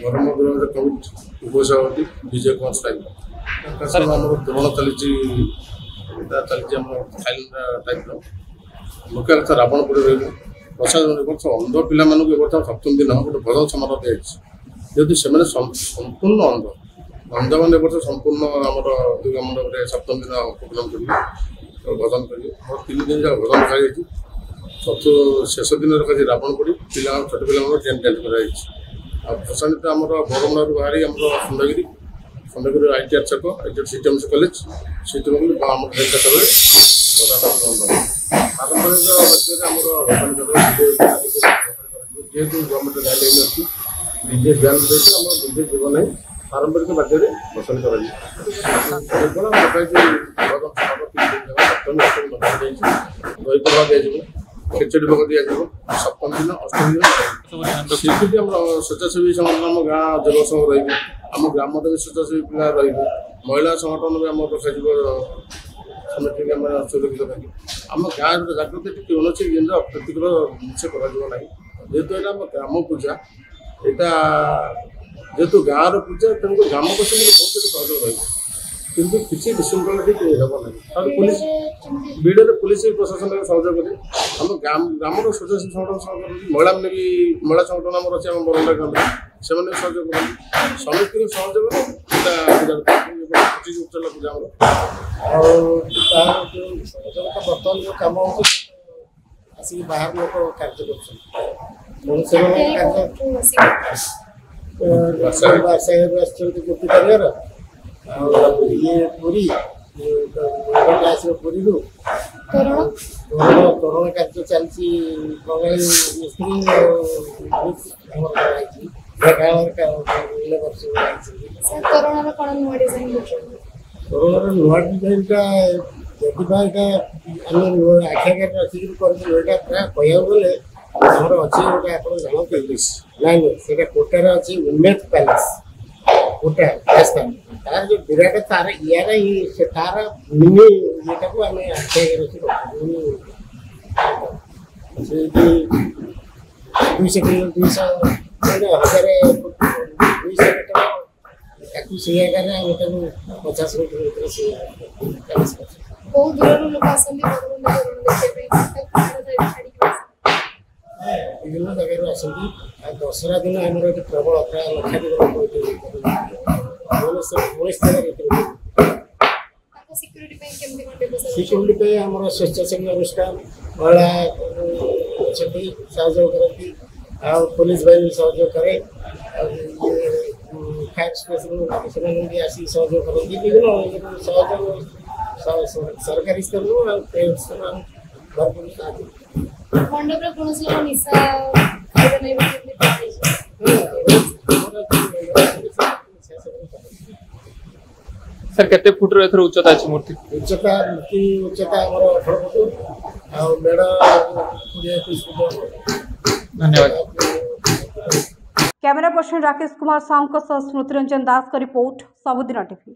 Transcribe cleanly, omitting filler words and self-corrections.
Brahmapur Covid ଉପସଭାପତି ବିଜୟ କୁମାର ସ୍ୱାଇଁ ଆମର ତୋରଣ ଚାଲିଛି ଆମର ଫାଇଲ ଟାଇପ୍ର ଲୋକେ ରାବଣପୁରରେ ରହିବୁ ପ୍ରଶାସନ ଏବର୍ଷ ଅନ୍ଧ ପିଲାମାନଙ୍କୁ ଏବର୍ଷ ସପ୍ତମ ଦିନ ଗୋଟେ ଭଜନ ସମାରୋହ ଦିଆଯାଇଛି ଯେହେତୁ ସେମାନେ ସମ୍ପୂର୍ଣ୍ଣ ଅନ୍ଧମାନେ ଏବର୍ଷ ସମ୍ପୂର୍ଣ୍ଣ ଆମର ଦୁର୍ଗା ମଣ୍ଡପରେ ସପ୍ତମ ଦିନ ପ୍ରୋଗ୍ରାମ କରିବେ ଭଜନ କରିବେ ମୋର 3 ଦିନ ଯାକ ଭଜନ ରଖାଯାଇଛି ଶେଷ ଦିନ ରଖାଯାଇଛି ରାବଣ ପୋଡ଼ି ପିଲା ଛୋଟ ପିଲାମାନଙ୍କୁ ଟେଣ୍ଟ କରାଯାଇଛି ଆଉ ପ୍ରଶାସନିତ ଆମର ବରମୁଣ୍ଡାରୁ ବାହାରି ଆମର ଖଣ୍ଡଗିରି ITR ଛକ ସିଟିଏମ୍ସି କଲେଜ ସିଟି ଆମର ଛକରେ ପାରମ୍ପରିକ ମଧ୍ୟରେ ଆମର ଯେହେତୁ ଗଭର୍ଣ୍ଣମେଣ୍ଟ ଗାଇଡ଼ଲାଇନ୍ ଅଛି ନିଜେ ବ୍ୟାନ୍ ଦେଇକି ଆମର ନିଜେ ଯିବ ନାହିଁ ପାରମ୍ପରିକ ବାଦ୍ୟରେ ପସନ୍ଦ କରାଯିବ କେବଳ ଦହି ପର୍ବ ଦିଆଯିବ ଖେଚେଡ଼ି ଭୋଗ ଦିଆଯିବ ସପ୍ତମ ଦିନ ଅଷ୍ଟମ ଦିନ ସେଠି ଆମର ସ୍ୱେଚ୍ଛାସେବୀ ସଂଗଠନ ଆମ ଗାଁ ଯୁବ ସଂଘ ରହିବେ ଆମ ଗ୍ରାମରେ ବି ସ୍ୱେଚ୍ଛାସେବୀ ପିଲା ରହିବେ ମହିଳା ସଂଗଠନ ବି ଆମର ରଖାଯିବ ସମିତିକି ଆମେ ସୁରକ୍ଷିତ ପାଇଁ ଆମ ଗାଁର ଜାଗୃତି କୌଣସି ଜିନିଷ ଅପ୍ରୀତିକର ଜିନିଷ କରାଯିବ ନାହିଁ ଯେହେତୁ ଏଇଟା ଆମ ଗ୍ରାମ ପୂଜା ଏଇଟା ଯେହେତୁ ଗାଁର ପୂଜା ତେଣୁ ଗ୍ରାମବାସୀଙ୍କୁ ବହୁତ କିଛି ସହଯୋଗ ରହିବ କିନ୍ତୁ କିଛି ବିଶୃଙ୍ଖଳା ଠିକ୍ ହେବ ନାହିଁ ତାହେଲେ ପୁଲିସ ଭିଡ଼ିଓରେ ପୁଲିସ ପ୍ରଶାସନରେ ସହଯୋଗ କରେ ଆମ ଗ୍ରାମର ସ୍ୱେଚ୍ଛାସେବୀ ସଂଗଠନ ସହଯୋଗ ମହିଳାମାନେ ବି ମହିଳା ସଂଗଠନ ଆମର ଅଛି ଆମ ବରମୁଣ୍ଡା ଗ୍ରାମରେ ସେମାନେ ବି ସହଯୋଗ କରନ୍ତି ସମସ୍ତଙ୍କ ସହଯୋଗରେ ଏଇଟା ପୂଜା ପୂଜା ଆମର ଆଉ ତାର ଯେଉଁ ସହଯୋଗତା ବର୍ତ୍ତମାନ ଯେଉଁ କାମ ହେଉଛି ଆସିକି ବାହାର ଲୋକ କାର୍ଯ୍ୟ କରୁଛନ୍ତି ତେଣୁ ସେମାନେ କାର୍ଯ୍ୟ ଆସିଛନ୍ତି କୃତି କରିବାର ଆଉ ଇଏ ପୁରୀ ଆସିବ ପୁରୀରୁ ତୋରଣ କାର୍ଯ୍ୟ ଚାଲିଛି ବଙ୍ଗାଳୀ ମିସ୍ତ୍ରୀ ଆମର କରାଯାଇଛି ତୋରଣର ନୂଆ ଡିଜାଇନଟା ଦେଖିବା ଏଇଟା ଆମେ ଆଖି ଆଗରେ ରଖିକି କରିଛୁ ଏଇଟା ପ୍ରାୟ କହିବାକୁ ଗଲେ ଆମର ଅଛି ଗୋଟେ ଆପଣ ଜାଣନ୍ତି ନାଇଁ ସେଇଟା କୋଟାରେ ଅଛି ଉମେଦ ପ୍ୟାଲେସ କୋଟା ରାଜସ୍ଥାନ ତାର ଯେଉଁ ବିରାଟ ତାର ଇଆର ସେ ତାର ମିନି ଇଏଟାକୁ ଆମେ ଆଖି ଆଗରେ ରଖି ରଖୁ ସେଇଠି 200 1000 200 ମିଟର ତାକୁ ସେଇ ଆକାରରେ ଆମେ ତାକୁ 50 ମିଟର ଭିତରେ ସେ ବହୁତ ଦୂରରୁ ଲୋକ ଆସନ୍ତି ବିଭିନ୍ନ ଜାଗାରୁ ଆସନ୍ତି ଆଉ ଦଶହରା ଦିନ ଆମର ଏଠି ପ୍ରବଳ ପ୍ରାୟ ଲକ୍ଷାଧିକ ଲୋକ ଏଠି ସିକ୍ୟୁରିଟି ପାଇଁ ଆମର ସ୍ୱେଚ୍ଛାସେବୀ ଅନୁଷ୍ଠାନ ମହିଳା ଅଛନ୍ତି ସହଯୋଗ କରନ୍ତି ଆଉ ପୁଲିସ ବାହିନୀ ସହଯୋଗ କରେ ଆଉ ଫାୟାର ଷ୍ଟେସନ ସେମାନେ ବି ଆସି ସହଯୋଗ କରନ୍ତି ବିଭିନ୍ନ ସହଯୋଗ ସରକାରୀ ସ୍ତରରୁ ଆଉ ପ୍ରାଇଭେଟ୍ ସ୍ତରରୁ ଭରପୁର ସାହାଯ୍ୟ ମଣ୍ଡପରେ କୌଣସି ନିଶା ଖାଇବା ନାହିଁ सर केते फुट रो एथर उच्चता अछि मूर्ति उच्चता हमर 18 फुट आ मेड़ 20 फुट धन्यवाद। कैमरा पर्सन राकेश कुमार साहू स्मृति रंजन दास का रिपोर्ट सबुदिन टीवी।